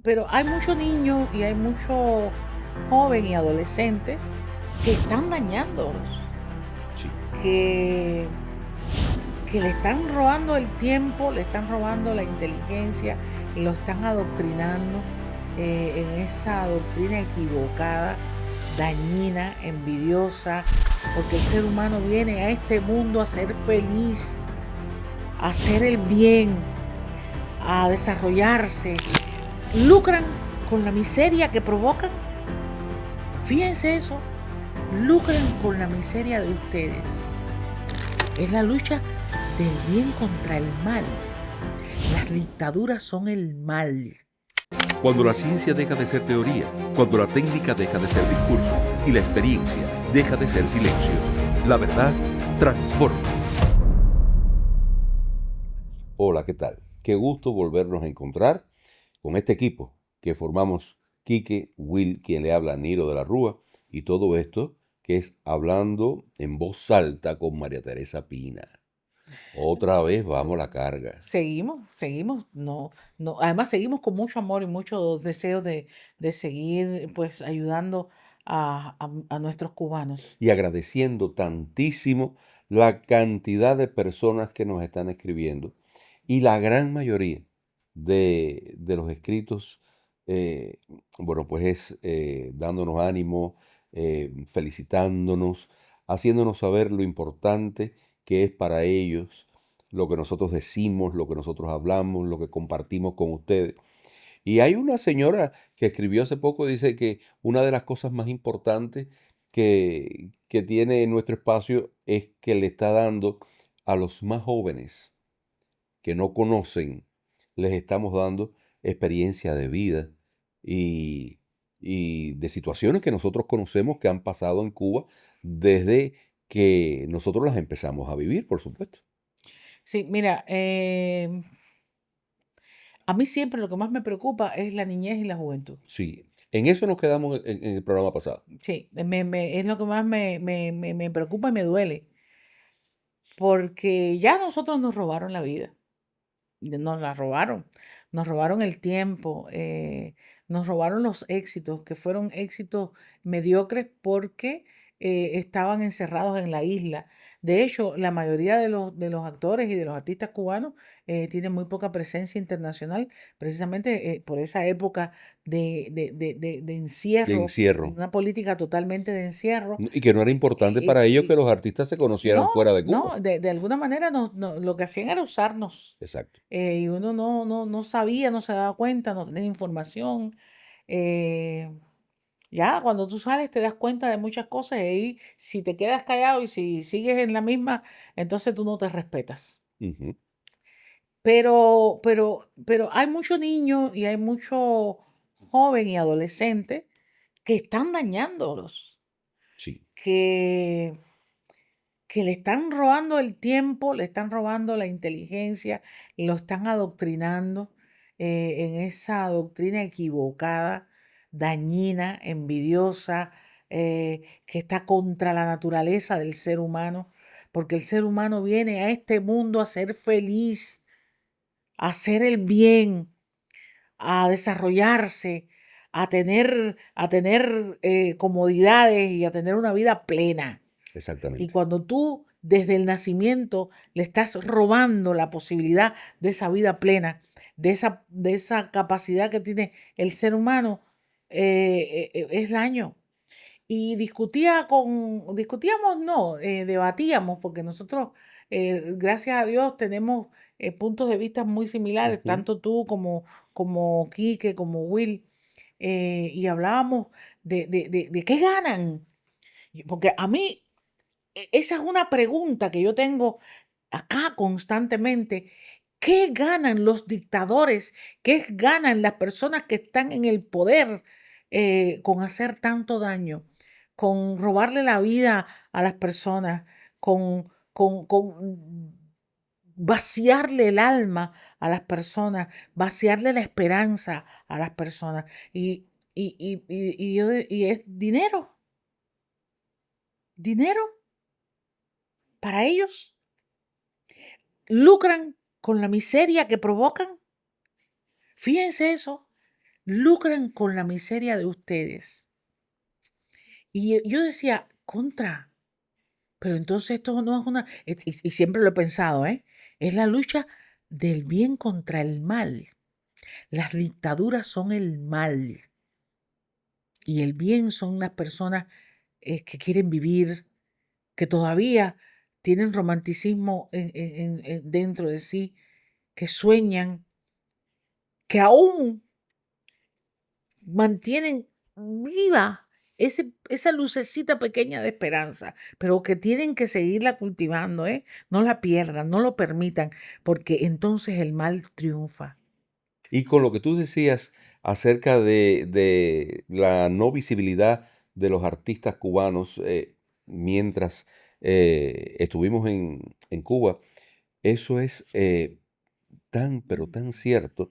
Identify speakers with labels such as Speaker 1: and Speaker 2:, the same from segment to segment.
Speaker 1: pero hay muchos niños y hay mucho joven y adolescente que están dañándolos,
Speaker 2: Sí,
Speaker 1: que, que le están robando el tiempo, le están robando la inteligencia, lo están adoctrinando en esa doctrina equivocada, dañina, envidiosa, porque el ser humano viene a este mundo a ser feliz, a hacer el bien, a desarrollarse. Lucran con la miseria que provocan. Fíjense eso, lucran con la miseria de ustedes. Es la lucha del bien contra el mal. Las dictaduras son el mal.
Speaker 2: cuando la ciencia deja de ser teoría, cuando la técnica deja de ser discurso y la experiencia deja de ser silencio, la verdad transforma. Hola, ¿qué tal? Qué gusto volvernos a encontrar con este equipo que formamos Quique, Will, quien le habla, Niro de la Rúa, y todo esto que es Hablando en Voz Alta con María Teresa Pina. Otra vez vamos a la carga.
Speaker 1: Seguimos, además seguimos con mucho amor y mucho deseo de seguir pues ayudando a nuestros cubanos.
Speaker 2: Y agradeciendo tantísimo la cantidad de personas que nos están escribiendo y la gran mayoría de los escritos, eh, bueno, pues es dándonos ánimo, felicitándonos, haciéndonos saber lo importante que es para ellos lo que nosotros decimos, lo que nosotros hablamos, lo que compartimos con ustedes. Y hay una señora que escribió hace poco, dice que una de las cosas más importantes que tiene nuestro espacio es que le está dando a los más jóvenes que no conocen, les estamos dando experiencia de vida y, y de situaciones que nosotros conocemos que han pasado en Cuba desde que nosotros las empezamos a vivir, por supuesto.
Speaker 1: Sí, mira, a mí siempre lo que más me preocupa es la niñez y la juventud.
Speaker 2: Sí, en eso nos quedamos en el programa pasado.
Speaker 1: Sí, es lo que más me preocupa y me duele, porque ya nosotros nos robaron la vida. Nos la robaron, nos robaron el tiempo, nos robaron los éxitos, que fueron éxitos mediocres porque estaban encerrados en la isla. De hecho, la mayoría de los actores y de los artistas cubanos tienen muy poca presencia internacional, precisamente por esa época de
Speaker 2: De
Speaker 1: encierro,
Speaker 2: encierro.
Speaker 1: una política totalmente de encierro.
Speaker 2: Y que no era importante para ellos que
Speaker 1: Y
Speaker 2: los artistas se conocieran
Speaker 1: no,
Speaker 2: fuera de Cuba.
Speaker 1: no, de alguna manera lo que hacían era usarnos.
Speaker 2: Exacto.
Speaker 1: Y uno no sabía, no se daba cuenta, no tenía información. eh, ya cuando tú sales te das cuenta de muchas cosas y si te quedas callado y si sigues en la misma, entonces tú no te respetas.
Speaker 2: Ujú.
Speaker 1: Pero hay muchos niños y hay mucho joven y adolescente que están dañándolos,
Speaker 2: Sí,
Speaker 1: que le están robando el tiempo, le están robando la inteligencia, lo están adoctrinando en esa doctrina equivocada, dañina, envidiosa, que está contra la naturaleza del ser humano, porque el ser humano viene a este mundo a ser feliz, a hacer el bien, a desarrollarse, a tener comodidades y a tener una vida plena. Y
Speaker 2: exactamente.
Speaker 1: cuando tú desde el nacimiento le estás robando la posibilidad de esa vida plena, de esa capacidad que tiene el ser humano, es daño. Y discutíamos no, debatíamos, porque nosotros, gracias a Dios, tenemos puntos de vista muy similares,
Speaker 2: Ujú.
Speaker 1: tanto tú como Quique, como Will, y hablábamos de qué ganan. Porque a mí, esa es una pregunta que yo tengo acá constantemente. ¿Qué ganan los dictadores? ¿Qué ganan las personas que están en el poder con hacer tanto daño? Con robarle la vida a las personas, con vaciarle el alma a las personas, vaciarle la esperanza a las personas. Y es dinero, dinero para ellos. Lucran con la miseria que provocan. Fíjense eso, lucran con la miseria de ustedes. Y yo decía, contra, pero entonces esto no es una, y siempre lo he pensado, ¿eh? Es la lucha del bien contra el mal. Las dictaduras son el mal y el bien son las personas que quieren vivir, que todavía tienen romanticismo dentro de sí, que sueñan, que aún mantienen viva esa lucecita pequeña de esperanza, pero que tienen que seguirla cultivando, ¿eh? No la pierdan, no lo permitan, porque entonces el mal triunfa.
Speaker 2: Y con lo que tú decías acerca de la no visibilidad de los artistas cubanos mientras estuvimos en Cuba, eso es tan, pero tan cierto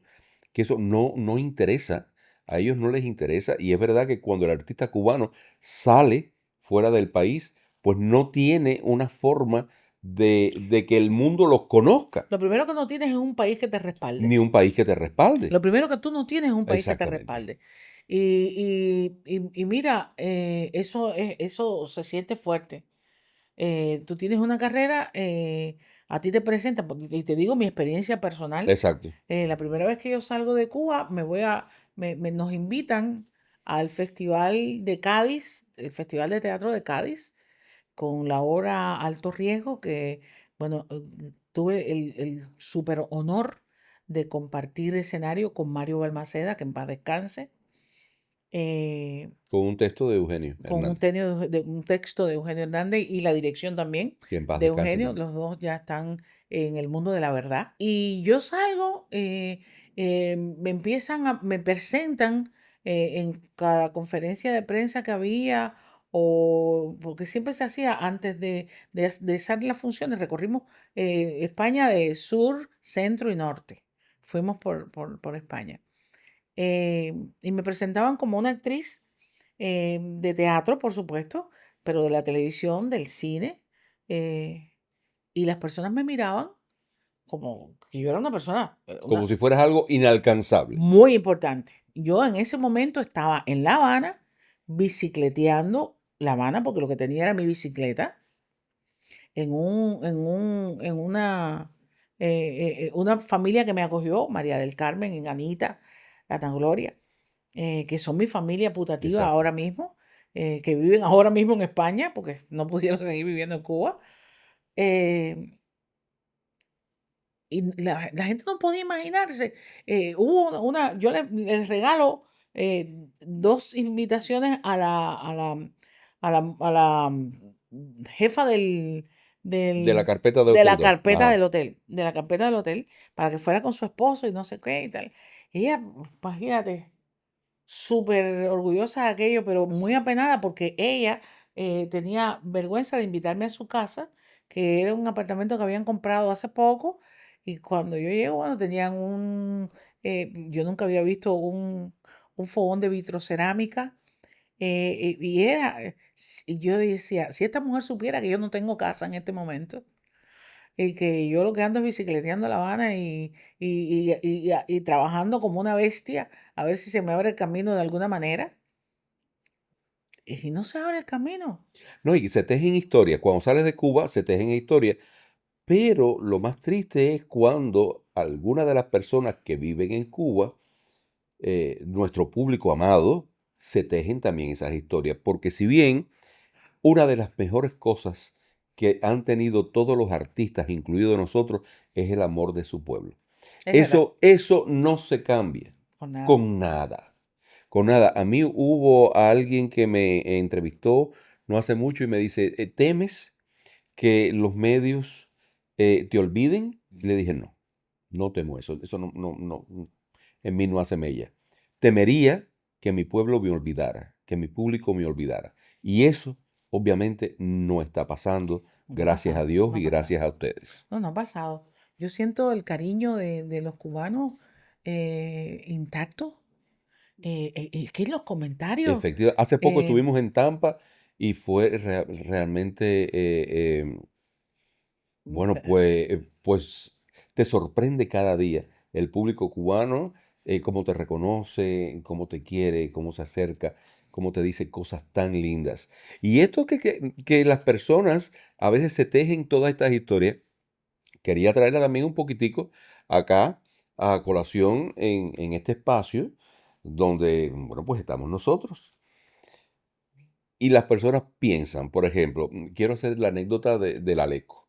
Speaker 2: que eso no interesa, a ellos no les interesa, y es verdad que cuando el artista cubano sale fuera del país, pues no tiene una forma de que el mundo los conozca,
Speaker 1: Lo primero que no tienes es un país que te respalde.
Speaker 2: ni un país que te respalde.
Speaker 1: Lo primero que tú no tienes es un país que te
Speaker 2: Exactamente.
Speaker 1: respalde. Y mira, eso se siente fuerte. Tú tienes una carrera, a ti te presentan, y te digo mi experiencia personal.
Speaker 2: Exacto.
Speaker 1: La primera vez que yo salgo de Cuba, nos invitan al Festival de Cádiz, el Festival de Teatro de Cádiz, con la obra Alto Riesgo, que, bueno, tuve el súper honor de compartir escenario con Mario Balmaceda, que en paz descanse, eh,
Speaker 2: Con un texto de Eugenio
Speaker 1: con
Speaker 2: Hernández,
Speaker 1: un texto de Eugenio Hernández y la dirección también
Speaker 2: que en paz
Speaker 1: de
Speaker 2: descanse
Speaker 1: Eugenio.
Speaker 2: también.
Speaker 1: Los dos ya están en el mundo de la verdad. Y yo salgo, me presentan en cada conferencia de prensa que había, o porque siempre se hacía antes de hacer las funciones. Recorrimos España de sur, centro y norte. Fuimos por España. Y me presentaban como una actriz de teatro, por supuesto, pero de la televisión, del cine, eh, y las personas me miraban como que yo era una persona,
Speaker 2: Como si fueras algo inalcanzable.
Speaker 1: muy importante. Yo en ese momento estaba en La Habana, bicicleteando La Habana, porque lo que tenía era mi bicicleta, una familia que me acogió, María del Carmen y Anita, la tan Gloria, que son mi familia putativa
Speaker 2: Exacto.
Speaker 1: ahora mismo, que viven ahora mismo en España, porque no pudieron seguir viviendo en Cuba. eh, y la gente no podía imaginarse. Hubo yo les regalo dos invitaciones a la jefa
Speaker 2: De la
Speaker 1: del,
Speaker 2: carpeta de
Speaker 1: de la
Speaker 2: autoridad.
Speaker 1: carpeta
Speaker 2: Ajá.
Speaker 1: del hotel, de la carpeta del hotel, para que fuera con su esposo y no sé qué y tal. Ella, imagínate, súper orgullosa de aquello, pero muy apenada porque ella tenía vergüenza de invitarme a su casa, que era un apartamento que habían comprado hace poco, y cuando yo llego, bueno, yo nunca había visto un fogón de vitrocerámica, y yo decía, si esta mujer supiera que yo no tengo casa en este momento, y que yo lo que ando es bicicleteando La Habana y trabajando como una bestia a ver si se me abre el camino de alguna manera. Y no se abre el camino.
Speaker 2: No, y se tejen historias. Cuando sales de Cuba, se tejen historias. Pero lo más triste es cuando algunas de las personas que viven en Cuba, nuestro público amado, se tejen también esas historias. Porque si bien una de las mejores cosas que han tenido todos los artistas, incluidos nosotros, es el amor de su pueblo.
Speaker 1: Es verdad,
Speaker 2: Eso no se cambia
Speaker 1: con nada.
Speaker 2: con nada. Con nada. A mí hubo a alguien que me entrevistó no hace mucho y me dice, ¿temes que los medios te olviden? Y le dije, no, no temo eso. Eso no, en mí no hace mella. Temería que mi pueblo me olvidara, que mi público me olvidara. Y eso, obviamente, no está pasando,
Speaker 1: No ha
Speaker 2: gracias a
Speaker 1: pasado,
Speaker 2: Dios
Speaker 1: no ha
Speaker 2: y
Speaker 1: pasado.
Speaker 2: gracias a ustedes.
Speaker 1: No ha pasado. Yo siento el cariño de los cubanos intacto. Es que en los comentarios,
Speaker 2: Efectivamente, hace poco
Speaker 1: eh,
Speaker 2: estuvimos en Tampa y fue realmente, bueno, pues te sorprende cada día el público cubano. cómo te reconoce, cómo te quiere, cómo se acerca, cómo te dice cosas tan lindas. Y esto que las personas a veces se tejen todas estas historias, quería traerla también un poquitico acá a colación en este espacio donde, bueno, pues estamos nosotros. Y las personas piensan, por ejemplo, quiero hacer la anécdota del Aleco.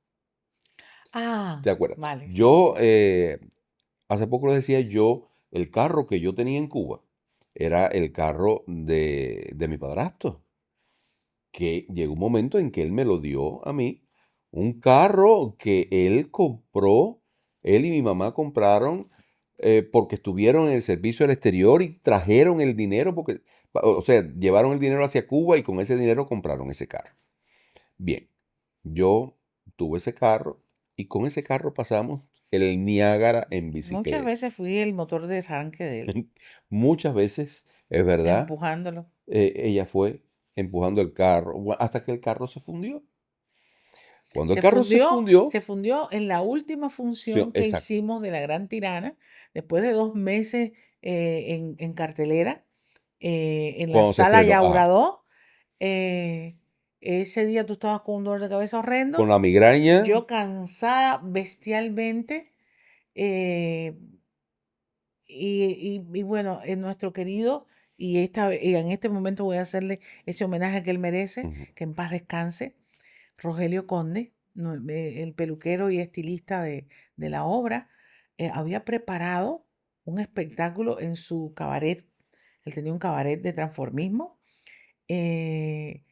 Speaker 1: Ah,
Speaker 2: ¿Te acuerdas?
Speaker 1: vale, sí.
Speaker 2: Yo, hace poco lo decía yo, el carro que yo tenía en Cuba era el carro de mi padrastro, que llegó un momento en que él me lo dio a mí, un carro que él compró, él y mi mamá compraron porque estuvieron en el servicio al exterior y trajeron el dinero, porque, o sea, llevaron el dinero hacia Cuba y con ese dinero compraron ese carro. Bien, yo tuve ese carro y con ese carro pasamos el Niágara en
Speaker 1: Muchas
Speaker 2: bicicleta.
Speaker 1: veces fui el motor de arranque de él,
Speaker 2: Muchas veces, es verdad,
Speaker 1: empujándolo.
Speaker 2: ella fue empujando el carro hasta que el carro se fundió. Cuando el carro se fundió,
Speaker 1: Se fundió en la última función que
Speaker 2: exacto,
Speaker 1: hicimos de La Gran Tirana, después de 2 meses en cartelera, en la
Speaker 2: cuando se
Speaker 1: sala
Speaker 2: estrenó, ajá,
Speaker 1: Yauradó. eh, Ese día tú estabas con un dolor de cabeza
Speaker 2: con
Speaker 1: horrendo,
Speaker 2: la migraña,
Speaker 1: yo cansada bestialmente, eh, y bueno, nuestro querido, y en este momento voy a hacerle ese homenaje que él merece,
Speaker 2: ujú,
Speaker 1: que en paz descanse, Rogelio Conde, el peluquero y estilista de la obra, había preparado un espectáculo en su cabaret. Él tenía un cabaret de transformismo, eh,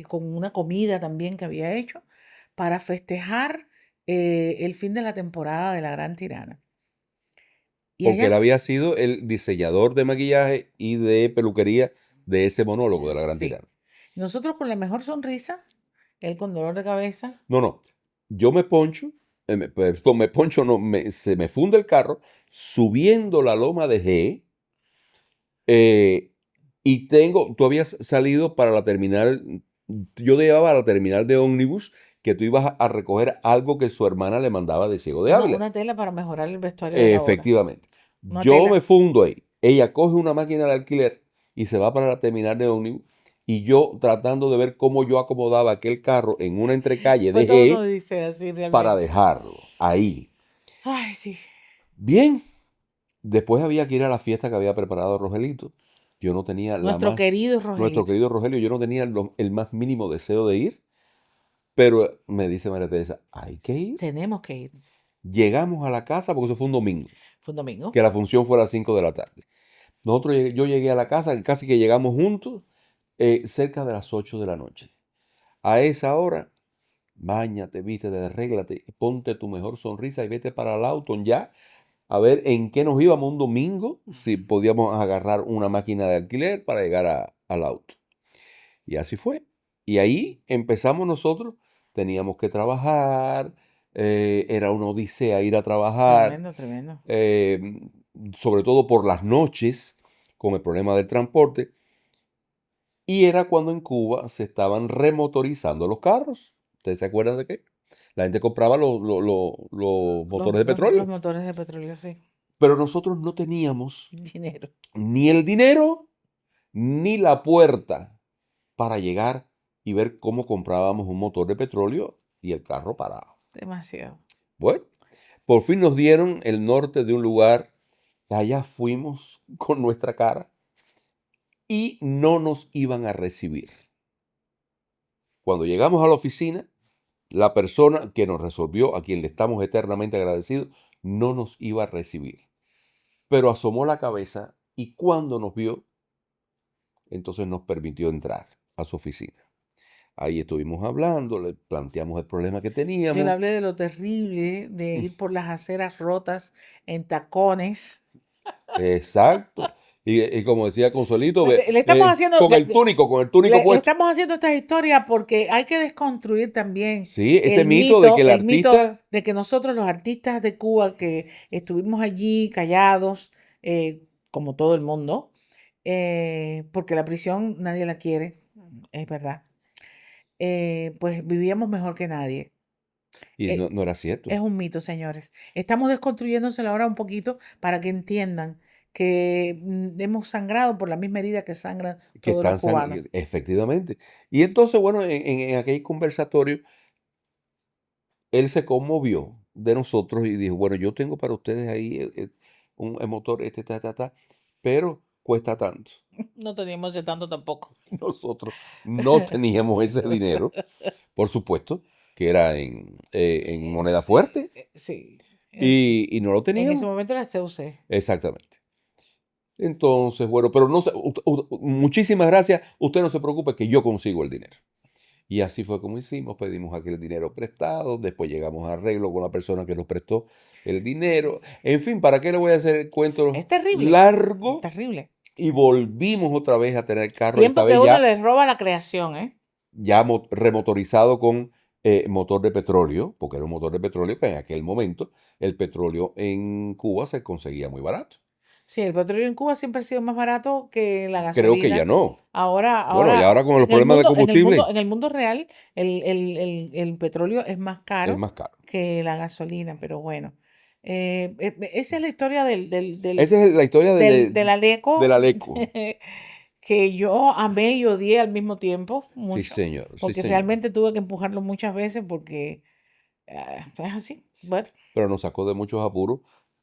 Speaker 1: con una comida también que había hecho para festejar el fin de la temporada de La Gran Tirana. Y
Speaker 2: porque
Speaker 1: allá,
Speaker 2: él había sido el diseñador de maquillaje y de peluquería de ese monólogo de la Gran
Speaker 1: sí,
Speaker 2: Tirana.
Speaker 1: nosotros con la mejor sonrisa, él con dolor de cabeza.
Speaker 2: No, no, yo me poncho, perdón, me poncho, no, se me funde el carro subiendo la loma de G. Y tú habías salido para la terminal, yo te llevaba a la terminal de ómnibus que tú ibas a recoger algo que su hermana le mandaba de Ciego de Ávila.
Speaker 1: Una tela para mejorar el vestuario de la obra.
Speaker 2: Efectivamente.
Speaker 1: Una
Speaker 2: Yo
Speaker 1: tela.
Speaker 2: me fundo ahí. Ella coge una máquina de alquiler y se va para la terminal de ómnibus. Y yo tratando de ver cómo yo acomodaba aquel carro en una entrecalle
Speaker 1: Fue
Speaker 2: de
Speaker 1: todo uno
Speaker 2: G
Speaker 1: dice así
Speaker 2: para
Speaker 1: realmente.
Speaker 2: dejarlo ahí.
Speaker 1: Ay, sí.
Speaker 2: Bien, después había que ir a la fiesta que había preparado Rogelito. Yo no tenía
Speaker 1: Nuestro querido
Speaker 2: nuestro
Speaker 1: Rogelito.
Speaker 2: querido Rogelio, yo no tenía el más mínimo deseo de ir, pero me dice María Teresa, hay que ir.
Speaker 1: Tenemos que ir.
Speaker 2: Llegamos a la casa porque eso fue un domingo,
Speaker 1: Fue un domingo.
Speaker 2: que la función fue a las 5 de la tarde. Yo llegué a la casa, casi que llegamos juntos, cerca de las 8 de la noche. A esa hora, báñate, vístete, arréglate, ponte tu mejor sonrisa y vete para el auto ya a ver en qué nos íbamos un domingo, si podíamos agarrar una máquina de alquiler para llegar al auto. Y así fue. Y ahí empezamos nosotros, teníamos que trabajar, era una odisea ir a trabajar,
Speaker 1: Tremendo, tremendo.
Speaker 2: sobre todo por las noches, con el problema del transporte. Y era cuando en Cuba se estaban remotorizando los carros. ¿Ustedes se acuerdan de qué? La gente compraba los motores de
Speaker 1: Los
Speaker 2: petróleo.
Speaker 1: motores de petróleo, sí.
Speaker 2: Pero nosotros no teníamos
Speaker 1: Dinero.
Speaker 2: ni el dinero ni la puerta para llegar y ver cómo comprábamos un motor de petróleo y el carro parado.
Speaker 1: Demasiado.
Speaker 2: Bueno, por fin nos dieron el norte de un lugar. Allá fuimos con nuestra cara y no nos iban a recibir. Cuando llegamos a la oficina, la persona que nos resolvió, a quien le estamos eternamente agradecidos, no nos iba a recibir. Pero asomó la cabeza y cuando nos vio, entonces nos permitió entrar a su oficina. Ahí estuvimos hablando, le planteamos el problema que
Speaker 1: Yo le
Speaker 2: teníamos.
Speaker 1: hablé de lo terrible de ir por las aceras rotas en tacones.
Speaker 2: Exacto. Y como decía Consuelito,
Speaker 1: Le estamos haciendo,
Speaker 2: con el túnico
Speaker 1: le
Speaker 2: puesto.
Speaker 1: estamos haciendo esta historia porque hay que desconstruir también
Speaker 2: Sí, ese mito de que el
Speaker 1: el mito
Speaker 2: artista,
Speaker 1: de que nosotros los artistas de Cuba que estuvimos allí callados, como todo el mundo, porque la prisión nadie la quiere, es verdad, pues vivíamos mejor que nadie.
Speaker 2: Y
Speaker 1: Eh,
Speaker 2: no era
Speaker 1: es
Speaker 2: cierto.
Speaker 1: un mito, señores. Estamos desconstruyéndoselo ahora un poquito para que entiendan que hemos sangrado por la misma herida que sangran
Speaker 2: Que
Speaker 1: todos los
Speaker 2: están
Speaker 1: cubanos.
Speaker 2: efectivamente. Y entonces, bueno, en aquel conversatorio, él se conmovió de nosotros y dijo, bueno, yo tengo para ustedes ahí un motor, pero cuesta tanto.
Speaker 1: No teníamos de tanto tampoco.
Speaker 2: Nosotros no teníamos ese dinero, por supuesto, que era en moneda fuerte,
Speaker 1: Sí.
Speaker 2: y no lo
Speaker 1: En ese
Speaker 2: teníamos.
Speaker 1: momento era CUC.
Speaker 2: Exactamente. Entonces, bueno, pero no, muchísimas gracias. Usted no se preocupe que yo consigo el dinero. Y así fue como hicimos, pedimos aquel dinero prestado, después llegamos a arreglo con la persona que nos prestó el dinero. En fin, ¿para qué le voy a hacer el cuento
Speaker 1: Es terrible.
Speaker 2: largo?
Speaker 1: Terrible.
Speaker 2: Y volvimos otra vez a tener carro, esta
Speaker 1: Tiempo que
Speaker 2: vez
Speaker 1: uno les roba la creación, ¿eh?
Speaker 2: ya remotorizado con motor de petróleo, porque era un motor de petróleo que en aquel momento el petróleo en Cuba se conseguía muy barato.
Speaker 1: Sí, el petróleo en Cuba siempre ha sido más barato que la
Speaker 2: Creo que ya
Speaker 1: gasolina.
Speaker 2: no.
Speaker 1: Ahora,
Speaker 2: Bueno, y
Speaker 1: ahora,
Speaker 2: ahora con los
Speaker 1: en el
Speaker 2: problemas de
Speaker 1: mundo,
Speaker 2: combustible
Speaker 1: en el mundo real, el petróleo es más
Speaker 2: es
Speaker 1: caro
Speaker 2: más caro.
Speaker 1: que la gasolina, pero bueno. Esa es la historia
Speaker 2: Esa es la historia
Speaker 1: del
Speaker 2: de
Speaker 1: Aleco,
Speaker 2: la Leco.
Speaker 1: que yo amé y odié al mismo tiempo,
Speaker 2: Sí,
Speaker 1: mucho,
Speaker 2: señor, sí,
Speaker 1: porque
Speaker 2: señor.
Speaker 1: realmente tuve que empujarlo muchas veces porque es así. Bueno,
Speaker 2: Pero nos sacó de muchos apuros.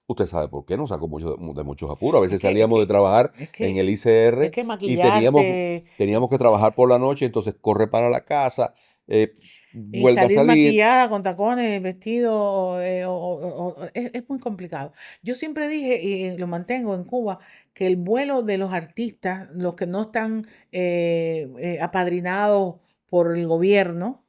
Speaker 2: Usted sabe por qué nos sacó de muchos apuros. A
Speaker 1: es
Speaker 2: veces
Speaker 1: que, es
Speaker 2: salíamos de
Speaker 1: que,
Speaker 2: trabajar
Speaker 1: es
Speaker 2: en
Speaker 1: que,
Speaker 2: el
Speaker 1: es
Speaker 2: ICR
Speaker 1: que
Speaker 2: y teníamos,
Speaker 1: maquillarte.
Speaker 2: teníamos que trabajar por la noche, entonces corre para la casa,
Speaker 1: Y
Speaker 2: vuelve a
Speaker 1: salir
Speaker 2: salir.
Speaker 1: maquillada con tacones, vestido, es muy complicado. Yo siempre dije, y lo mantengo en Cuba, que el vuelo de los artistas, los que no están apadrinados por el gobierno,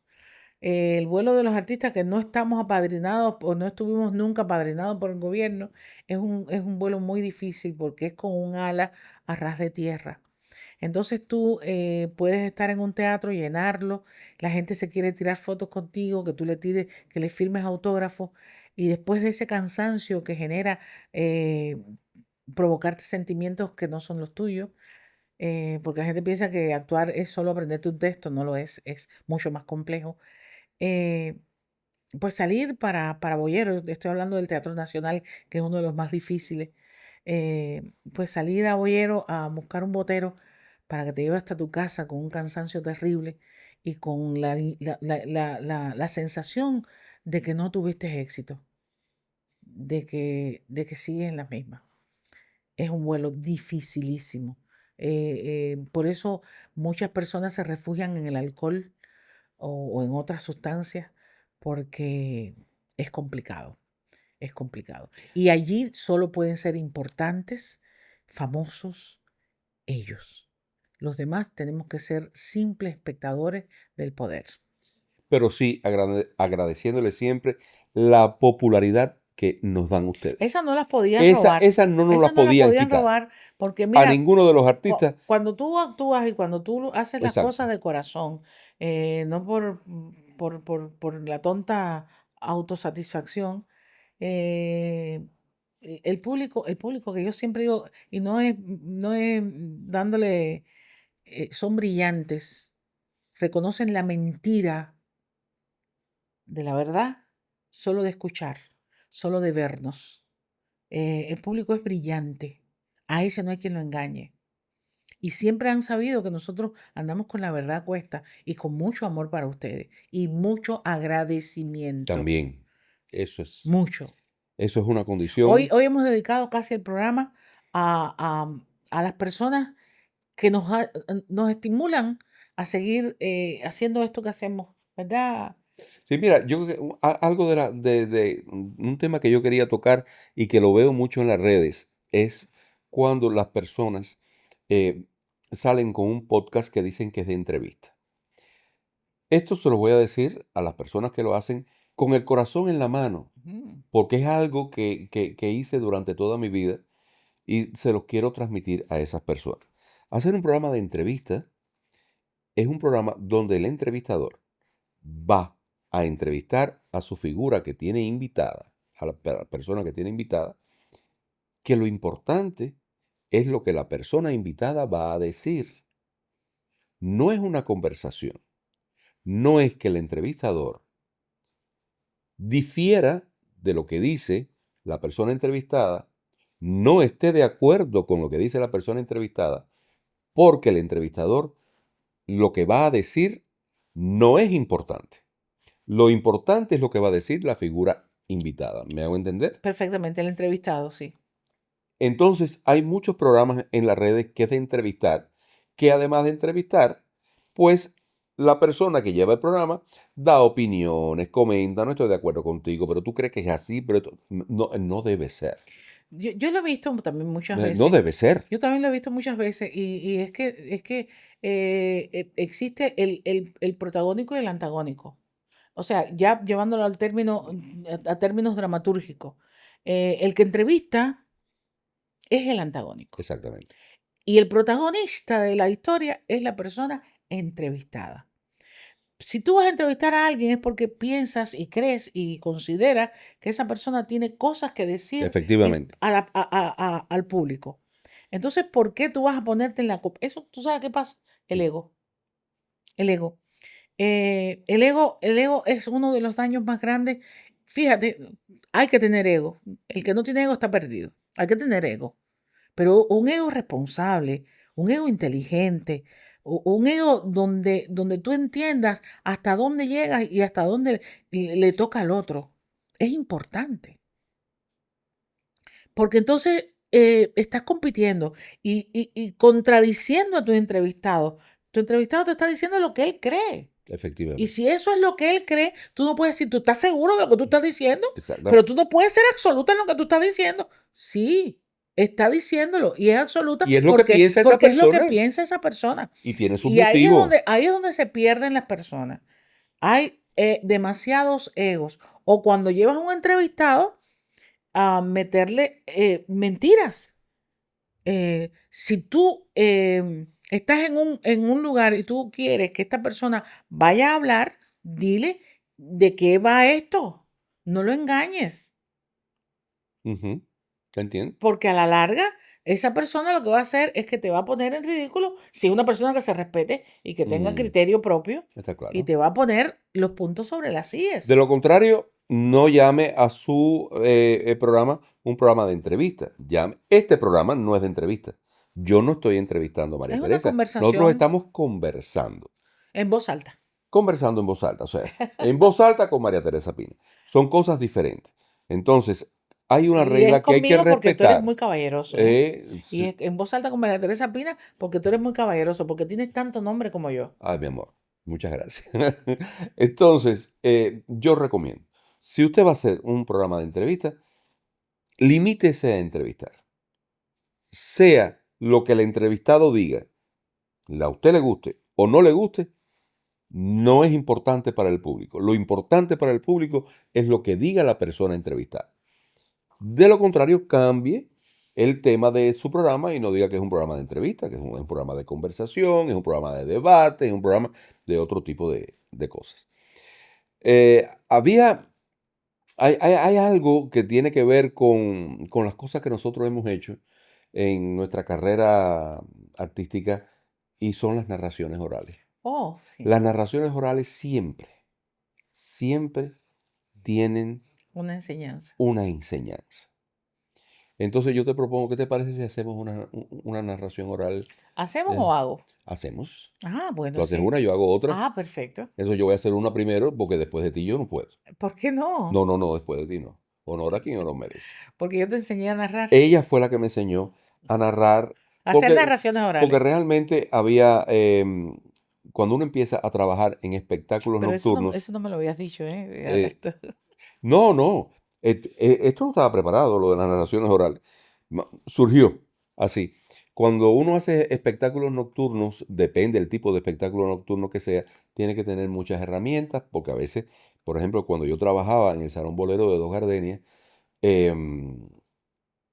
Speaker 1: el vuelo de los artistas que no estamos apadrinados o no estuvimos nunca apadrinados por el gobierno, es un vuelo muy difícil porque es con un ala a ras de tierra. Entonces tú puedes estar en un teatro, llenarlo, la gente se quiere tirar fotos contigo, que tú le tires, que le firmes autógrafos, y después de ese cansancio que genera eh, provocarte sentimientos que no son los tuyos, porque la gente piensa que actuar es solo aprenderte un texto, no lo es mucho más complejo. eh, pues salir para Boyero, estoy hablando del Teatro Nacional, que es uno de los más difíciles, pues salir a Boyero a buscar un botero para que te lleve hasta tu casa con un cansancio terrible y con la sensación de que no tuviste éxito, de que sigues en la misma. Es un vuelo dificilísimo. Por eso muchas personas se refugian en el alcohol o en otras sustancias porque es complicado, es complicado. Y allí solo pueden ser importantes, famosos, ellos. Los demás tenemos que ser simples espectadores del poder.
Speaker 2: Pero sí agradeciéndole siempre la popularidad que nos dan
Speaker 1: Esas
Speaker 2: ustedes.
Speaker 1: no las podían robar.
Speaker 2: Esas no nos las
Speaker 1: Esas no las
Speaker 2: podían
Speaker 1: podían
Speaker 2: quitar.
Speaker 1: robar porque
Speaker 2: A
Speaker 1: mira,
Speaker 2: ninguno de los artistas.
Speaker 1: cuando tú actúas y cuando tú haces las
Speaker 2: Exacto.
Speaker 1: cosas de corazón, no por la tonta autosatisfacción, eh, el público que yo siempre digo, y no es dándole, son brillantes, reconocen la mentira de la verdad solo de escuchar, solo de vernos. El público es brillante, a ese no hay quien lo engañe. Y siempre han sabido que nosotros andamos con la verdad a cuesta y con mucho amor para ustedes y mucho agradecimiento.
Speaker 2: También. Eso es,
Speaker 1: Mucho.
Speaker 2: eso es una condición.
Speaker 1: Hoy hemos dedicado casi el programa a las personas que nos estimulan a seguir haciendo esto que hacemos, ¿verdad?
Speaker 2: Sí, mira, yo creo que algo de un tema que yo quería tocar y que lo veo mucho en las redes es cuando las personas eh, salen con un podcast que dicen que es de entrevista. Esto se lo voy a decir a las personas que lo hacen con el corazón en la mano,
Speaker 1: Ujú.
Speaker 2: porque es algo que hice durante toda mi vida y se los quiero transmitir a esas personas. Hacer un programa de entrevista es un programa donde el entrevistador va a entrevistar a su figura que tiene invitada, a la persona que tiene invitada, que lo importante es lo que la persona invitada va a decir. No es una conversación. No es que el entrevistador difiera de lo que dice la persona entrevistada, no esté de acuerdo con lo que dice la persona entrevistada, porque el entrevistador lo que va a decir no es importante. Lo importante es lo que va a decir la figura invitada. ¿Me hago entender?
Speaker 1: Perfectamente, el entrevistado, sí.
Speaker 2: Entonces, hay muchos programas en las redes que es de entrevistar, que además de entrevistar, pues la persona que lleva el programa da opiniones, comenta, no estoy de acuerdo contigo, pero tú crees que es así, pero no debe ser.
Speaker 1: Yo lo he visto también muchas
Speaker 2: No
Speaker 1: veces.
Speaker 2: debe ser.
Speaker 1: Yo también lo he visto muchas veces y es que existe el protagónico y el antagónico. O sea, ya llevándolo al término, a términos dramatúrgicos. El que entrevista es el antagónico.
Speaker 2: Exactamente.
Speaker 1: Y el protagonista de la historia es la persona entrevistada. Si tú vas a entrevistar a alguien es porque piensas y crees y consideras que esa persona tiene cosas que decir
Speaker 2: Efectivamente.
Speaker 1: al público. Entonces, ¿por qué tú vas a ponerte en la copa? Eso, ¿tú sabes qué pasa? El ego. El ego. El ego es uno de los daños más grandes. Fíjate, hay que tener ego. El que no tiene ego está perdido. Hay que tener ego. Pero un ego responsable, un ego inteligente, un ego donde tú entiendas hasta dónde llegas y hasta dónde le toca al otro. Es importante. Porque entonces estás compitiendo y contradiciendo a tu entrevistado. Tu entrevistado te está diciendo lo que él cree. Y
Speaker 2: Efectivamente.
Speaker 1: si eso es lo que él cree, tú no puedes decir, ¿tú estás seguro de lo que tú estás diciendo?
Speaker 2: Exacto.
Speaker 1: Pero tú no puedes ser absoluta en lo que tú estás diciendo. Sí, está diciéndolo y es absoluta
Speaker 2: Y es lo que piensa esa
Speaker 1: porque es lo que
Speaker 2: persona
Speaker 1: piensa esa persona.
Speaker 2: y tiene sus
Speaker 1: Y
Speaker 2: motivos.
Speaker 1: ahí es donde se pierden las personas. Hay demasiados egos. O cuando llevas a un entrevistado a meterle mentiras. Si tú estás en un lugar y tú quieres que esta persona vaya a hablar, dile de qué va esto. No lo engañes,
Speaker 2: Ujú. ¿Entiendes?
Speaker 1: porque a la larga esa persona lo que va a hacer es que te va a poner en ridículo si es una persona que se respete y que tenga
Speaker 2: Mm,
Speaker 1: criterio propio
Speaker 2: está
Speaker 1: y
Speaker 2: claro.
Speaker 1: te va a poner los puntos sobre las
Speaker 2: De
Speaker 1: IES.
Speaker 2: lo contrario, no llame a su programa un programa de entrevista. Este programa no es de entrevista. Yo no estoy entrevistando a María
Speaker 1: Es una
Speaker 2: Teresa. Nosotros
Speaker 1: conversación
Speaker 2: estamos conversando.
Speaker 1: en voz alta.
Speaker 2: Conversando en voz alta. O sea, en voz alta con María Teresa Pina. Son cosas diferentes. Entonces, hay una
Speaker 1: Y es
Speaker 2: regla que hay que
Speaker 1: conmigo porque tú eres
Speaker 2: respetar.
Speaker 1: muy caballeroso, ¿eh? Y
Speaker 2: Sí.
Speaker 1: es en voz alta con María Teresa Pina porque tú eres muy caballeroso, porque tienes tanto nombre como yo.
Speaker 2: Ay, mi amor, muchas gracias. Entonces, yo recomiendo, si usted va a hacer un programa de entrevista, limítese a entrevistar. Sea lo que el entrevistado diga, a usted le guste o no le guste, no es importante para el público. Lo importante para el público es lo que diga la persona entrevistada. De lo contrario, cambie el tema de su programa y no diga que es un programa de entrevista, que es un programa de conversación, es un programa de debate, es un programa de otro tipo de cosas. Hay algo que tiene que ver con las cosas que nosotros hemos hecho en nuestra carrera artística y son las narraciones orales.
Speaker 1: Oh, sí,
Speaker 2: Las narraciones orales siempre tienen
Speaker 1: una enseñanza.
Speaker 2: una enseñanza. Entonces yo te propongo, ¿qué te parece si hacemos una narración oral?
Speaker 1: ¿Hacemos
Speaker 2: Eh,
Speaker 1: o hago?
Speaker 2: hacemos.
Speaker 1: Ah, bueno,
Speaker 2: Tú haces
Speaker 1: sí.
Speaker 2: una, yo hago otra.
Speaker 1: Ah, perfecto.
Speaker 2: Eso yo voy a hacer una primero porque después de ti yo no puedo.
Speaker 1: ¿Por qué no?
Speaker 2: No, después de ti no. Honor a quien honor merece.
Speaker 1: Porque yo te enseñé a narrar.
Speaker 2: Ella fue la que me enseñó a narrar,
Speaker 1: Hacer
Speaker 2: porque,
Speaker 1: narraciones
Speaker 2: porque
Speaker 1: orales.
Speaker 2: realmente había, cuando uno empieza a trabajar en espectáculos
Speaker 1: Pero
Speaker 2: nocturnos,
Speaker 1: eso no me lo habías dicho, ¿eh?
Speaker 2: eh, no, esto no estaba preparado, lo de las narraciones orales. Surgió así. Cuando uno hace espectáculos nocturnos, depende del tipo de espectáculo nocturno que sea, tiene que tener muchas herramientas, porque a veces, por ejemplo, cuando yo trabajaba en el Salón Bolero de Dos Gardenias, em,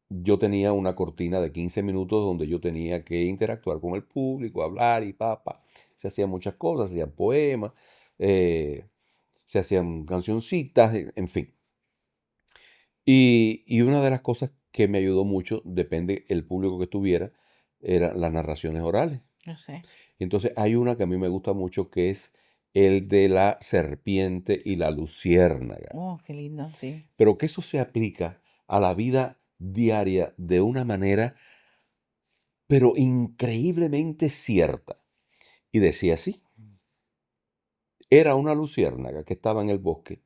Speaker 2: yo tenía una cortina de 15 minutos donde yo tenía que interactuar con el público, hablar y papá. Se hacían muchas cosas, se hacían poemas, eh, se hacían cancioncitas, en fin. Y una de las cosas que me ayudó mucho, depende el público que estuviera, eran las narraciones orales.
Speaker 1: No sé.
Speaker 2: Entonces hay una que a mí me gusta mucho que es el de la serpiente y la luciérnaga.
Speaker 1: Oh, qué lindo, sí.
Speaker 2: Pero que eso se aplica a la vida diaria de una manera, pero increíblemente cierta. Y decía así, era una luciérnaga que estaba en el bosque,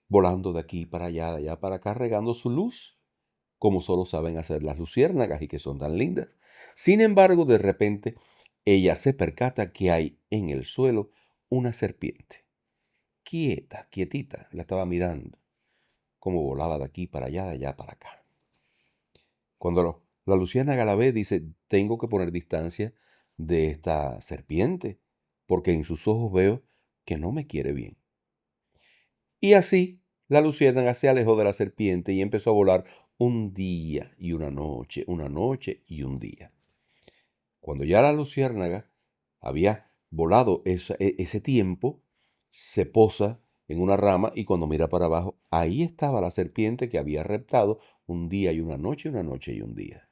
Speaker 2: volando de aquí para allá, de allá para acá, regando su luz, como solo saben hacer las luciérnagas y que son tan lindas. Sin embargo, de repente, ella se percata que hay en el suelo una serpiente. Quieta, quietita, la estaba mirando, como volaba de aquí para allá, de allá para acá. Cuando la luciérnaga la ve, dice, tengo que poner distancia de esta serpiente, porque en sus ojos veo que no me quiere bien. Y así, la luciérnaga se alejó de la serpiente y empezó a volar un día y una noche y un día. Cuando ya la luciérnaga había volado ese tiempo, se posa en una rama y cuando mira para abajo, ahí estaba la serpiente que había reptado un día y una noche y un día.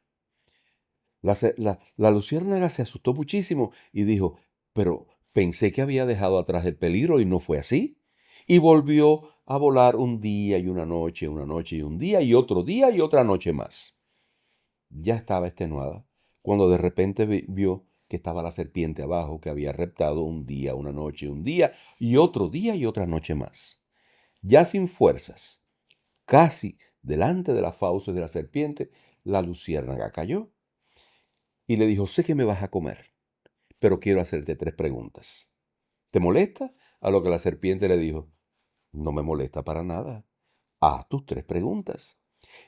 Speaker 2: La luciérnaga se asustó muchísimo y dijo, pero pensé que había dejado atrás el peligro y no fue así. Y volvió a volar un día y una noche y un día y otro día y otra noche más. Ya estaba extenuada cuando de repente vio que estaba la serpiente abajo que había reptado un día, una noche, un día y otra noche más. Ya sin fuerzas, casi delante de las fauces de la serpiente, la luciérnaga cayó y le dijo, sé que me vas a comer, pero quiero hacerte 3 preguntas. ¿Te molesta? A lo que la serpiente le dijo, no me molesta para nada. Haz tus 3 preguntas.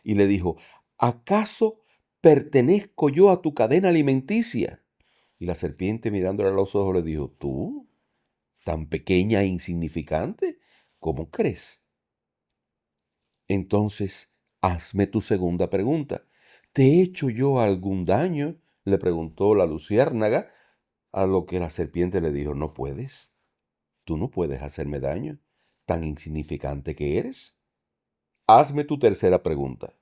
Speaker 2: Y le dijo, ¿acaso pertenezco yo a tu cadena alimenticia? Y la serpiente mirándole a los ojos le dijo, ¿tú? ¿Tan pequeña e insignificante? ¿Cómo crees? Entonces, hazme tu segunda pregunta. ¿Te he hecho yo algún daño? Le preguntó la luciérnaga, a lo que la serpiente le dijo, no puedes. Tú no puedes hacerme daño, tan insignificante que eres. Hazme tu tercera pregunta.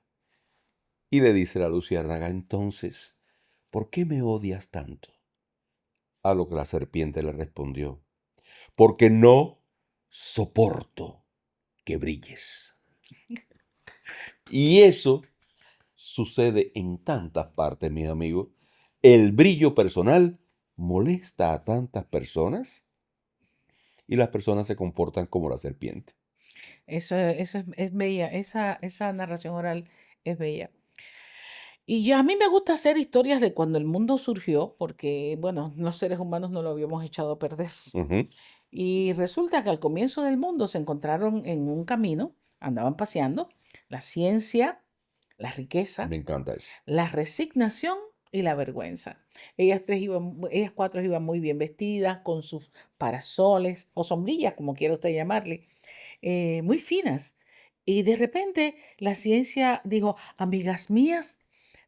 Speaker 2: Y le dice la luciérnaga, entonces, ¿por qué me odias tanto? A lo que la serpiente le respondió, porque no soporto que brilles. Y eso sucede en tantas partes, mis amigos. El brillo personal molesta a tantas personas y las personas se comportan como la serpiente.
Speaker 1: Eso es bella, esa narración oral es bella. Y a mí me gusta hacer historias de cuando el mundo surgió, porque, bueno, los seres humanos no lo habíamos echado a perder.
Speaker 2: Ujú.
Speaker 1: Y resulta que al comienzo del mundo se encontraron en un camino, andaban paseando, la ciencia, la riqueza,
Speaker 2: Me encanta eso.
Speaker 1: la resignación y la vergüenza. Ellas 4 iban muy bien vestidas, con sus parasoles o sombrillas, como quiera usted llamarle, muy finas. Y de repente la ciencia dijo, amigas mías,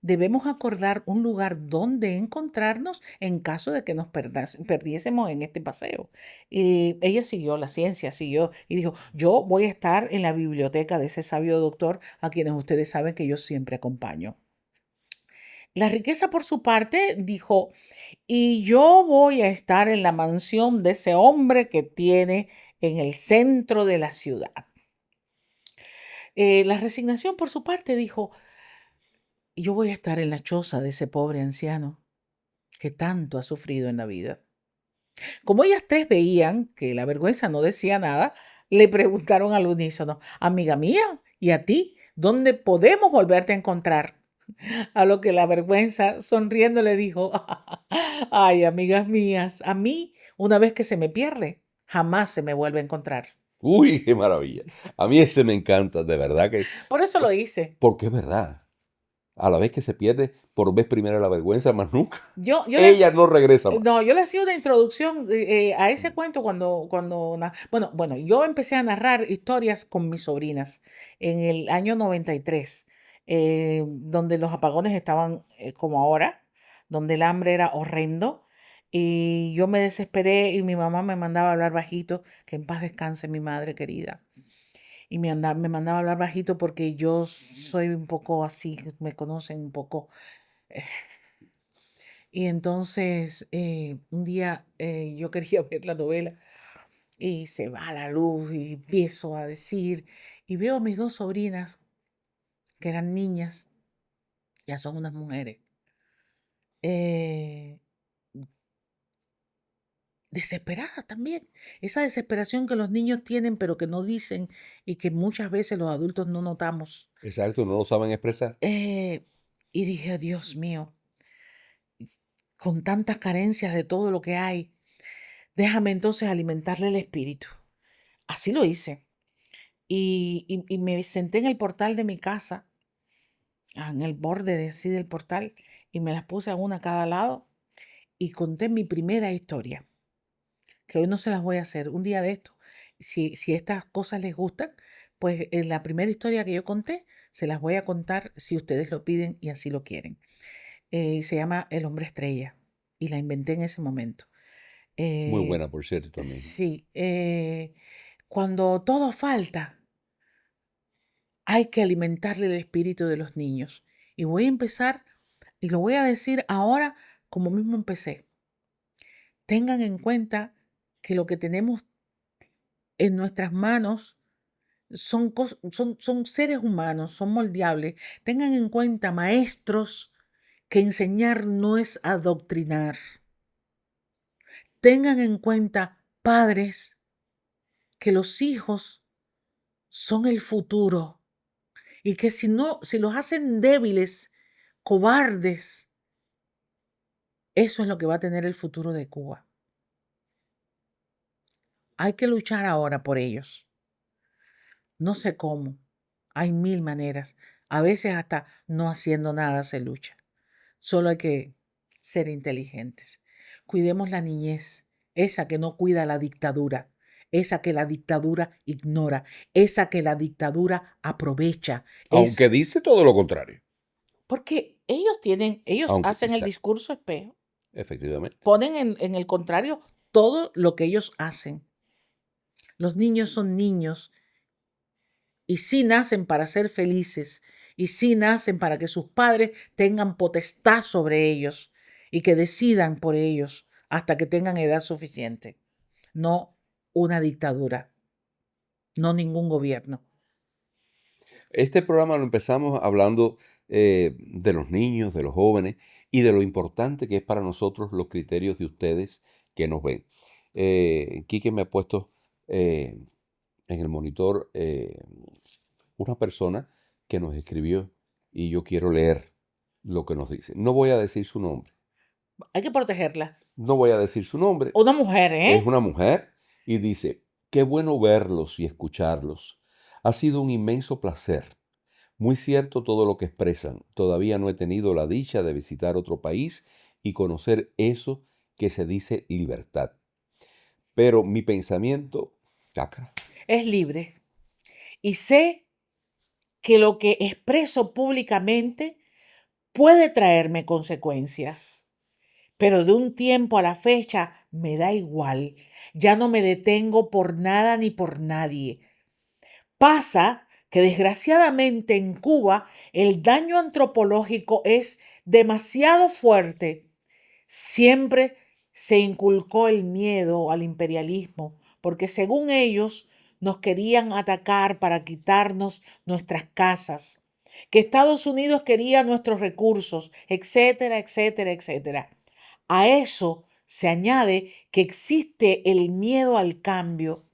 Speaker 1: debemos acordar un lugar donde encontrarnos en caso de que nos perdiésemos en este paseo. Y ella siguió, la ciencia siguió y dijo, yo voy a estar en la biblioteca de ese sabio doctor a quienes ustedes saben que yo siempre acompaño. La riqueza, por su parte, dijo, y yo voy a estar en la mansión de ese hombre que tiene en el centro de la ciudad. La resignación, por su parte, dijo, y yo voy a estar en la choza de ese pobre anciano que tanto ha sufrido en la vida. Como ellas 3 veían que la vergüenza no decía nada, le preguntaron al unísono, amiga mía, ¿y a ti? ¿Dónde podemos volverte a encontrar? A lo que la vergüenza, sonriendo, le dijo, ay, amigas mías, a mí, una vez que se me pierde, jamás se me vuelve a encontrar.
Speaker 2: Uy, qué maravilla. A mí ese me encanta, de verdad que,
Speaker 1: Por eso lo hice.
Speaker 2: porque es verdad. A la vez que se pierde por vez primera la vergüenza, más nunca.
Speaker 1: Yo les,
Speaker 2: Ella no regresa
Speaker 1: no,
Speaker 2: más.
Speaker 1: yo le hacía una introducción a ese cuento bueno, yo empecé a narrar historias con mis sobrinas en el año 93, donde los apagones estaban como ahora, donde el hambre era horrendo. Y yo me desesperé y mi mamá me mandaba a hablar bajito, que en paz descanse mi madre querida. Y me mandaba a hablar bajito porque yo soy un poco así, me conocen un poco. eh, y entonces, un día yo quería ver la novela y se va la luz y empiezo a decir, y veo a mis dos sobrinas, que eran niñas, ya son unas mujeres, eh, desesperadas también. Esa desesperación que los niños tienen, pero que no dicen y que muchas veces los adultos no notamos.
Speaker 2: Exacto, no lo saben expresar.
Speaker 1: Y dije, Dios mío, con tantas carencias de todo lo que hay, déjame entonces alimentarle el espíritu. Así lo hice. Y me senté en el portal de mi casa, en el borde de así del portal, y me las puse a una a cada lado y conté mi primera historia, que hoy no se las voy a hacer. Un día de esto, si estas cosas les gustan, pues en la primera historia que yo conté, se las voy a contar si ustedes lo piden y así lo quieren. Se llama El hombre estrella y la inventé en ese momento.
Speaker 2: Muy
Speaker 1: Eh,
Speaker 2: buena, por cierto, también.
Speaker 1: sí, cuando todo falta, hay que alimentarle el espíritu de los niños. Y voy a empezar, y lo voy a decir ahora como mismo empecé. Tengan en cuenta que lo que tenemos en nuestras manos son seres humanos, son moldeables. Tengan en cuenta, maestros, que enseñar no es adoctrinar. Tengan en cuenta, padres, que los hijos son el futuro y que si los hacen débiles, cobardes, eso es lo que va a tener el futuro de Cuba. Hay que luchar ahora por ellos. No sé cómo. Hay mil maneras. A veces hasta no haciendo nada se lucha. Solo hay que ser inteligentes. Cuidemos la niñez, esa que no cuida la dictadura, esa que la dictadura ignora, esa que la dictadura aprovecha.
Speaker 2: Aunque
Speaker 1: Es
Speaker 2: dice todo lo contrario.
Speaker 1: porque ellos
Speaker 2: Aunque,
Speaker 1: hacen el discurso espejo,
Speaker 2: efectivamente.
Speaker 1: ponen en el contrario todo lo que ellos hacen. Los niños son niños y sí nacen para ser felices y sí nacen para que sus padres tengan potestad sobre ellos y que decidan por ellos hasta que tengan edad suficiente. No una dictadura, no ningún gobierno.
Speaker 2: Este programa lo empezamos hablando de los niños, de los jóvenes y de lo importante que es para nosotros los criterios de ustedes que nos ven. Quique me ha puesto en el monitor una persona que nos escribió y yo quiero leer lo que nos dice. No voy a decir su nombre.
Speaker 1: Hay que protegerla.
Speaker 2: No voy a decir su nombre.
Speaker 1: Una mujer,
Speaker 2: Es
Speaker 1: ¿eh?
Speaker 2: una mujer y dice, qué bueno verlos y escucharlos. Ha sido un inmenso placer. Muy cierto todo lo que expresan. Todavía no he tenido la dicha de visitar otro país y conocer eso que se dice libertad. Pero mi pensamiento, chácara,
Speaker 1: Es libre. Y sé que lo que expreso públicamente puede traerme consecuencias. Pero de un tiempo a la fecha me da igual. Ya no me detengo por nada ni por nadie. Pasa que desgraciadamente en Cuba el daño antropológico es demasiado fuerte. Siempre se inculcó el miedo al imperialismo, porque según ellos nos querían atacar para quitarnos nuestras casas, que Estados Unidos quería nuestros recursos, etcétera, etcétera, etcétera. A eso se añade que existe el miedo al cambio.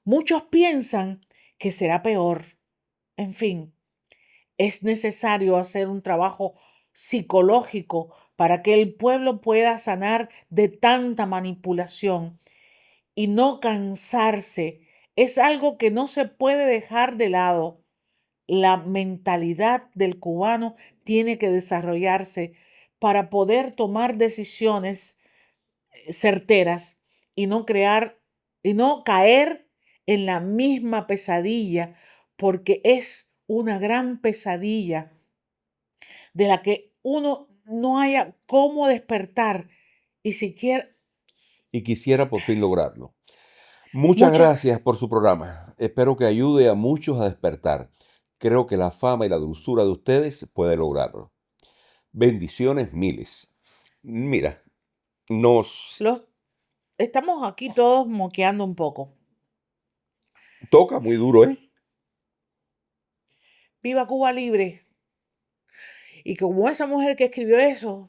Speaker 1: Muchos piensan que será peor. En fin, es necesario hacer un trabajo psicológico para que el pueblo pueda sanar de tanta manipulación y no cansarse. Es algo que no se puede dejar de lado. La mentalidad del cubano tiene que desarrollarse para poder tomar decisiones certeras y no caer en la misma pesadilla, porque es una gran pesadilla de la que uno no haya cómo despertar y siquiera
Speaker 2: y quisiera por fin lograrlo. Muchas
Speaker 1: muchas.
Speaker 2: gracias por su programa. Espero que ayude a muchos a despertar. Creo que la fama y la dulzura de ustedes puede lograrlo. Bendiciones miles. Mira, nos...
Speaker 1: Estamos aquí todos moqueando un poco.
Speaker 2: Toca muy duro, ¿eh?
Speaker 1: Viva Cuba libre. Y como esa mujer que escribió eso,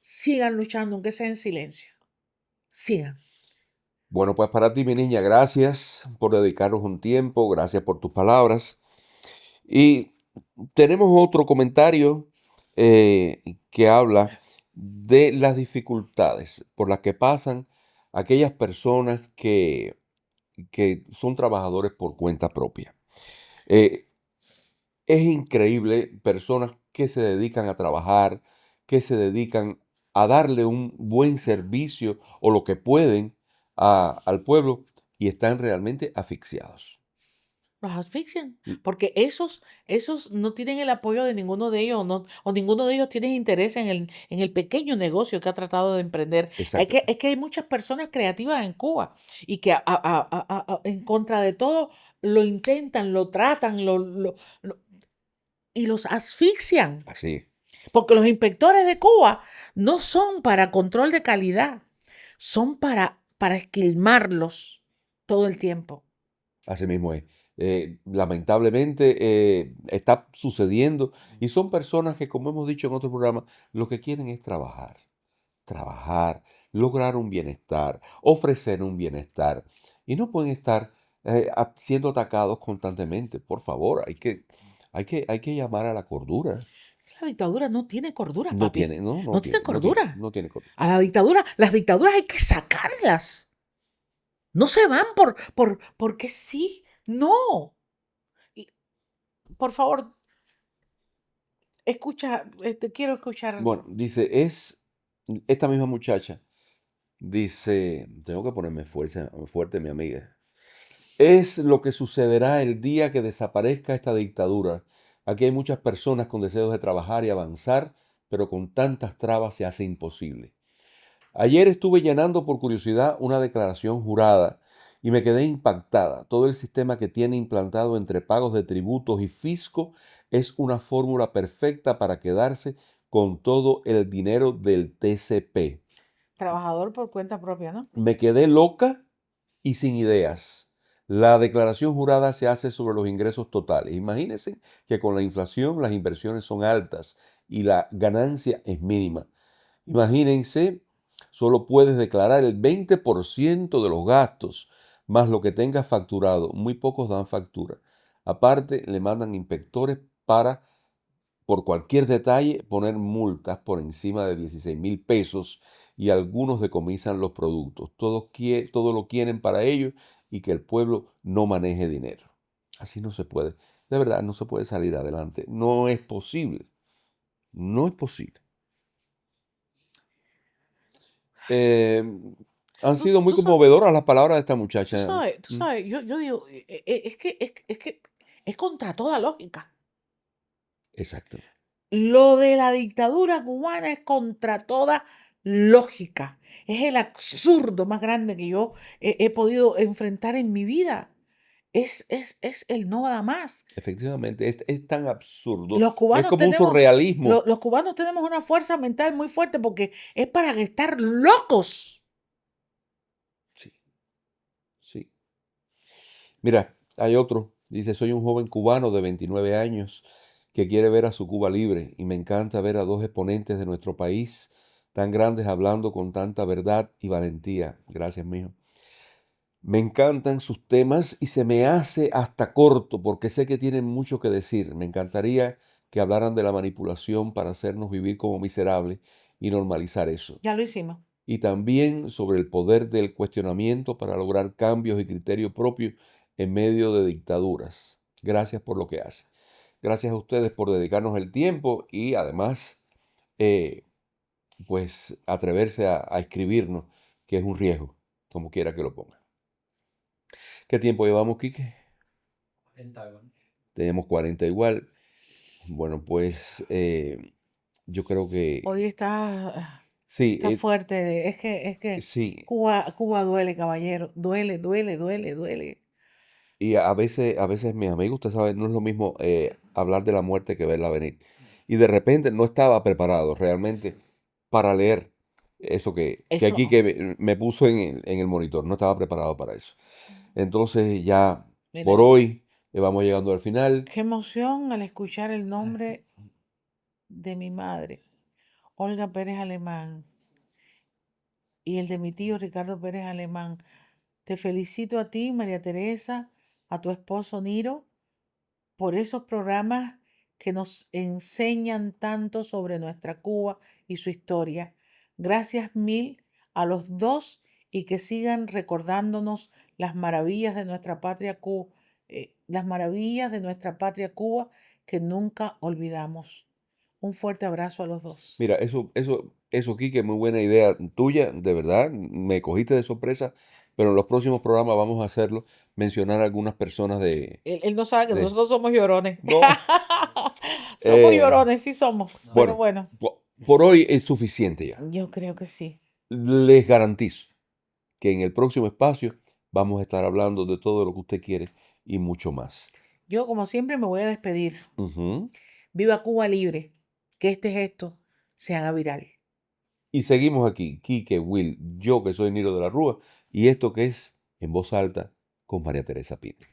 Speaker 1: sigan luchando, aunque sea en silencio. Sigan.
Speaker 2: Bueno, pues para ti, mi niña, gracias por dedicarnos un tiempo, gracias por tus palabras. Y tenemos otro comentario que habla de las dificultades por las que pasan aquellas personas que son trabajadores por cuenta propia. Eh, es increíble personas que se dedican a trabajar, que se dedican a darle un buen servicio o lo que pueden al pueblo y están realmente asfixiados.
Speaker 1: Los asfixian.
Speaker 2: L-
Speaker 1: Porque esos no tienen el apoyo de ninguno de ellos, o ninguno de ellos tiene interés en el pequeño negocio que ha tratado de emprender.
Speaker 2: Exacto.
Speaker 1: Es que hay muchas personas creativas en Cuba y que en contra de todo lo intentan, lo tratan, y los asfixian.
Speaker 2: Así.
Speaker 1: Porque los inspectores de Cuba no son para control de calidad, son para esquilmarlos todo el tiempo.
Speaker 2: Así mismo es. Lamentablemente está sucediendo y son personas que, como hemos dicho en otro programa, lo que quieren es trabajar, lograr un bienestar, ofrecer un bienestar y no pueden estar siendo atacados constantemente. Por favor, hay que llamar a la cordura.
Speaker 1: La dictadura no tiene cordura,
Speaker 2: No
Speaker 1: papi.
Speaker 2: tiene, no,
Speaker 1: No tiene cordura.
Speaker 2: no tiene cordura.
Speaker 1: A la dictadura, las dictaduras hay que sacarlas. No se van porque sí. No. Y, por favor, escucha, quiero escuchar.
Speaker 2: Bueno, dice, es esta misma muchacha. Dice, tengo que ponerme fuerte, mi amiga. Es lo que sucederá el día que desaparezca esta dictadura. Aquí hay muchas personas con deseos de trabajar y avanzar, pero con tantas trabas se hace imposible. Ayer estuve llenando por curiosidad una declaración jurada y me quedé impactada. Todo el sistema que tiene implantado entre pagos de tributos y fisco es una fórmula perfecta para quedarse con todo el dinero del TCP.
Speaker 1: Trabajador por cuenta propia, ¿no?
Speaker 2: Me quedé loca y sin ideas. La declaración jurada se hace sobre los ingresos totales. Imagínense que con la inflación las inversiones son altas y la ganancia es mínima. Imagínense, solo puedes declarar el 20% de los gastos más lo que tengas facturado. Muy pocos dan factura. Aparte, le mandan inspectores para, por cualquier detalle, poner multas por encima de 16.000 pesos y algunos decomisan los productos. Todo lo quieren para ellos y que el pueblo no maneje dinero. Así no se puede. De verdad, no se puede salir adelante. No es posible. No es posible. Eh, Han
Speaker 1: Tú,
Speaker 2: sido muy
Speaker 1: tú, sa-
Speaker 2: conmovedoras las palabras de esta muchacha.
Speaker 1: tú sabes, yo digo, es que es contra toda lógica.
Speaker 2: Exacto.
Speaker 1: Lo de la dictadura cubana es contra toda lógica. Es el absurdo más grande que yo he podido enfrentar en mi vida. Es el no da más.
Speaker 2: Efectivamente, es tan absurdo.
Speaker 1: Los
Speaker 2: Es
Speaker 1: cubanos
Speaker 2: como un
Speaker 1: tenemos,
Speaker 2: surrealismo.
Speaker 1: los cubanos tenemos una fuerza mental muy fuerte porque es para estar locos.
Speaker 2: Sí, sí. Mira, hay otro. Dice, soy un joven cubano de 29 años que quiere ver a su Cuba libre y me encanta ver a dos exponentes de nuestro país tan grandes hablando con tanta verdad y valentía. Gracias, mijo. Me encantan sus temas y se me hace hasta corto porque sé que tienen mucho que decir. Me encantaría que hablaran de la manipulación para hacernos vivir como miserables y normalizar eso.
Speaker 1: Ya lo hicimos.
Speaker 2: Y también sobre el poder del cuestionamiento para lograr cambios y criterios propios en medio de dictaduras. Gracias por lo que hacen. Gracias a ustedes por dedicarnos el tiempo y además, eh, pues, atreverse a escribirnos, que es un riesgo, como quiera que lo pongan. ¿Qué tiempo llevamos, Quique?
Speaker 3: 40 igual.
Speaker 2: Tenemos 40 igual. Bueno, pues yo creo que
Speaker 1: Hoy
Speaker 2: sí,
Speaker 1: está fuerte. Es que
Speaker 2: sí.
Speaker 1: Cuba duele, caballero. Duele, duele, duele, duele.
Speaker 2: Y a veces, mis amigos, usted sabe, no es lo mismo hablar de la muerte que verla venir. Y de repente no estaba preparado realmente para leer eso que
Speaker 1: Eso,
Speaker 2: aquí que me puso en el monitor. No estaba preparado para eso. Entonces ya
Speaker 1: Mira,
Speaker 2: Por hoy vamos llegando al final.
Speaker 1: qué emoción al escuchar el nombre de mi madre, Olga Pérez Alemán, y el de mi tío Ricardo Pérez Alemán. Te felicito a ti, María Teresa, a tu esposo Niro, por esos programas que nos enseñan tanto sobre nuestra Cuba y su historia. Gracias mil a los dos y que sigan recordándonos las maravillas de nuestra patria Cuba, las maravillas de nuestra patria Cuba que nunca olvidamos. Un fuerte abrazo a los dos.
Speaker 2: Mira, eso, Quique, muy buena idea tuya, de verdad, me cogiste de sorpresa, pero en los próximos programas vamos a hacerlo, mencionar algunas personas
Speaker 1: Él no sabe que
Speaker 2: de,
Speaker 1: nosotros somos llorones.
Speaker 2: no,
Speaker 1: Somos
Speaker 2: eh,
Speaker 1: llorones, sí somos. Pero
Speaker 2: bueno,
Speaker 1: bueno,
Speaker 2: por hoy es suficiente ya.
Speaker 1: yo creo que sí.
Speaker 2: Les garantizo que en el próximo espacio vamos a estar hablando de todo lo que usted quiere y mucho más.
Speaker 1: Yo, como siempre, me voy a despedir.
Speaker 2: Ujú.
Speaker 1: Viva Cuba libre. Que este gesto se haga viral.
Speaker 2: Y seguimos aquí, Quique, Will, yo que soy Niro de la Rúa, y esto que es En Voz Alta con María Teresa Pinto.